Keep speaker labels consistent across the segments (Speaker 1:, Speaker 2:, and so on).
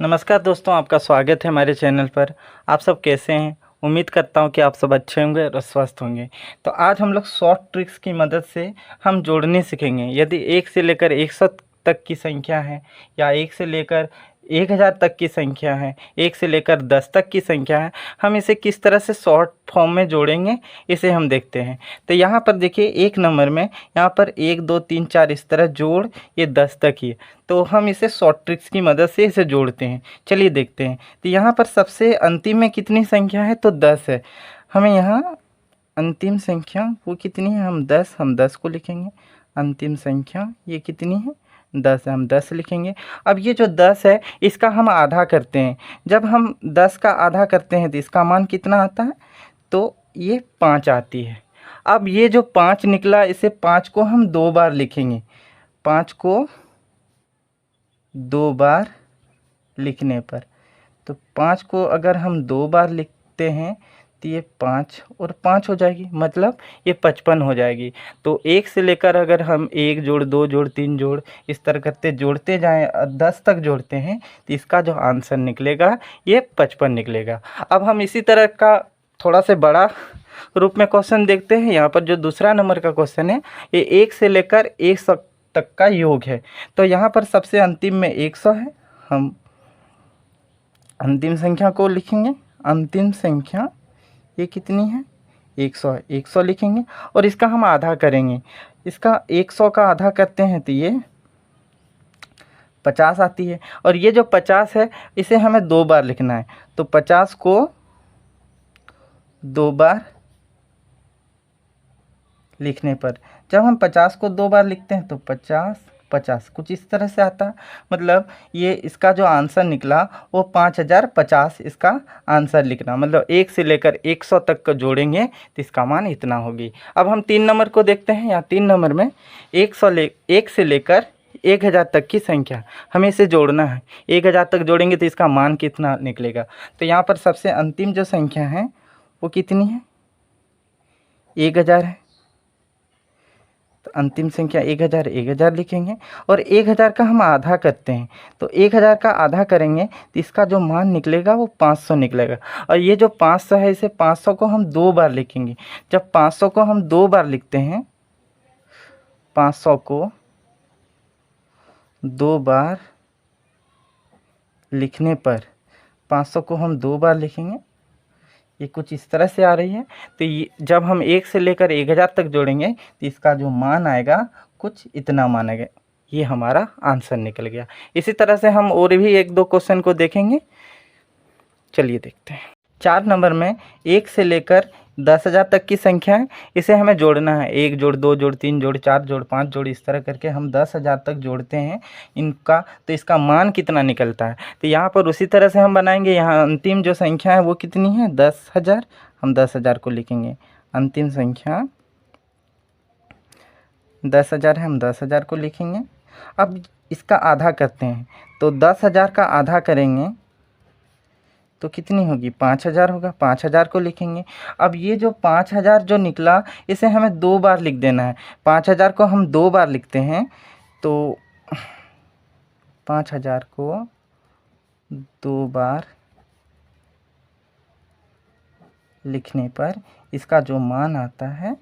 Speaker 1: नमस्कार दोस्तों, आपका स्वागत है हमारे चैनल पर। आप सब कैसे हैं? उम्मीद करता हूं कि आप सब अच्छे होंगे और स्वस्थ होंगे। तो आज हम लोग शॉर्ट ट्रिक्स की मदद से हम जोड़ने सीखेंगे। यदि 1 से लेकर 100 तक की संख्या है या 1 से लेकर 1000 तक की संख्या है, 1 से लेकर 10 तक की संख्या है, हम इसे किस तरह से शॉर्ट फॉर्म में जोड़ेंगे इसे हम देखते हैं। तो यहाँ पर देखिए, एक नंबर में यहाँ पर 1 2 3 4 इस तरह जोड़, ये 10 तक ही है। तो हम इसे शॉर्ट ट्रिक्स की मदद से इसे जोड़ते हैं। चलिए देखते हैं। तो यहाँ पर सबसे अंतिम में कितनी संख्या है? तो 10 है। हमें यहाँ अंतिम संख्या वो कितनी है? हम 10 को लिखेंगे। अंतिम संख्या ये कितनी है? 10 है, हम 10 लिखेंगे। अब ये जो 10 है इसका हम आधा करते हैं। जब हम 10 का आधा करते हैं तो इसका मान कितना आता है? तो ये 5 आती है। अब ये जो 5 निकला, इसे 5 को हम 2 बार लिखेंगे। 5 को 2 बार लिखने पर, तो 5 को अगर हम 2 बार लिखते हैं तो ये 5 और 5 हो जाएगी, मतलब ये 55 हो जाएगी। तो 1 से लेकर अगर हम 1 जोड़ 2 जोड़ 3 जोड़ इस तरह करते जोड़ते जाएं, 10 तक जोड़ते हैं, तो इसका जो आंसर निकलेगा ये 55 निकलेगा। अब हम इसी तरह का थोड़ा से बड़ा रूप में क्वेश्चन देखते हैं। यहाँ पर जो दूसरा नंबर का क्वेश्चन है, ये 1 से लेकर 100 तक का योग है। तो यहाँ पर सबसे अंतिम में 100 है। हम अंतिम संख्या को लिखेंगे। अंतिम संख्या ये कितनी है? 100 है। 100 लिखेंगे और इसका हम आधा करेंगे। इसका 100 का आधा करते हैं तो ये 50 आती है। और ये जो 50 है इसे हमें 2 बार लिखना है। तो 50 को 2 बार लिखने पर, जब हम 50 को 2 बार लिखते हैं तो 50 50 कुछ इस तरह से आता है। मतलब ये इसका जो आंसर निकला वो 5050 इसका आंसर लिखना। मतलब 1 से लेकर 100 तक का जोड़ेंगे तो इसका मान इतना होगी। अब हम 3 नंबर को देखते हैं। यहाँ 3 नंबर में 1 से लेकर 1000 तक की संख्या हमें इसे जोड़ना है। 1000 तक जोड़ेंगे तो इसका मान कितना निकलेगा? तो यहाँ पर सबसे अंतिम जो संख्या है वो कितनी है? 1000 है। तो अंतिम संख्या 1000 1000 लिखेंगे और 1000 का हम आधा करते हैं। तो 1000 का आधा करेंगे तो इसका जो मान निकलेगा वो 500 निकलेगा। और ये जो 500 है, इसे 500 को हम 2 बार लिखेंगे। जब 500 को हम 2 बार लिखते हैं, 500 को 2 बार लिखने पर, 500 को हम 2 बार लिखेंगे, ये कुछ इस तरह से आ रही है। तो ये जब हम 1 से लेकर 1000 तक जोड़ेंगे तो इसका जो मान आएगा कुछ इतना मान आएगा। ये हमारा आंसर निकल गया। इसी तरह से हम और भी 1-2 क्वेश्चन को देखेंगे। चलिए देखते हैं। 4 नंबर में 1 से लेकर 10,000 तक की संख्या है, इसे हमें जोड़ना है। 1 जोड़ 2 जोड़ 3 जोड़ 4 जोड़ 5 जोड़ इस तरह करके हम 10,000 तक जोड़ते हैं इनका। तो इसका मान कितना निकलता है? तो यहाँ पर उसी तरह से हम बनाएंगे। यहाँ अंतिम जो संख्या है वो कितनी है? 10,000। हम 10,000 को लिखेंगे। अंतिम संख्या 10,000 है, हम 10,000 को लिखेंगे। अब इसका आधा करते हैं। तो 10,000 का आधा करेंगे तो कितनी होगी? 5,000 होगा। 5,000 को लिखेंगे। अब ये जो 5,000 जो निकला, इसे हमें 2 बार लिख देना है। 5,000 को हम 2 बार लिखते हैं तो 5,000 को 2 बार लिखने पर इसका जो मान आता है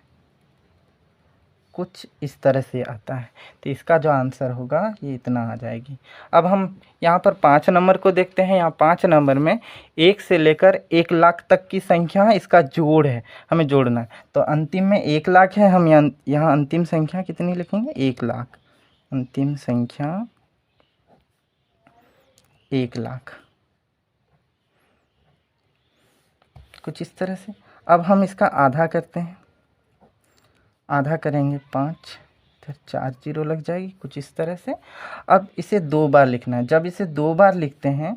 Speaker 1: कुछ इस तरह से आता है। तो इसका जो आंसर होगा ये इतना आ जाएगी। अब हम यहाँ पर 5 नंबर को देखते हैं। यहाँ 5 नंबर में 1 से लेकर 1 लाख तक की संख्या है, इसका जोड़ है, हमें जोड़ना है। तो अंतिम में 1 लाख है। हम यहाँ अंतिम संख्या कितनी लिखेंगे? 1 लाख। अंतिम संख्या 1 लाख, कुछ इस तरह से। अब हम इसका आधा करते हैं। आधा करेंगे 5, फिर 4 जीरो लग जाएगी, कुछ इस तरह से। अब इसे 2 बार लिखना है। जब इसे 2 बार लिखते हैं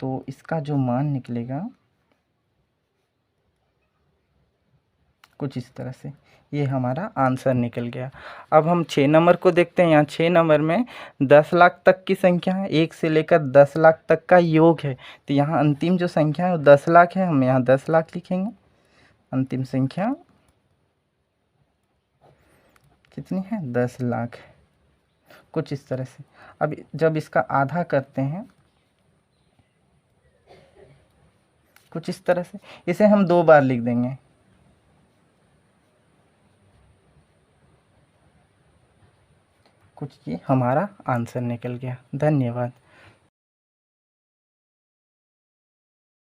Speaker 1: तो इसका जो मान निकलेगा कुछ इस तरह से। ये हमारा आंसर निकल गया। अब हम 6 नंबर को देखते हैं। यहाँ 6 नंबर में 10 लाख तक की संख्या है। 1 से लेकर 10 लाख तक का योग है। तो यहाँ अंतिम जो संख्या है वो 10 लाख है। हम यहाँ 10 लाख लिखेंगे। अंतिम संख्या कितनी है? 10 लाख, कुछ इस तरह से। अब जब इसका आधा करते हैं कुछ इस तरह से। इसे हम 2 बार लिख देंगे। कुछ ये हमारा आंसर निकल गया। धन्यवाद।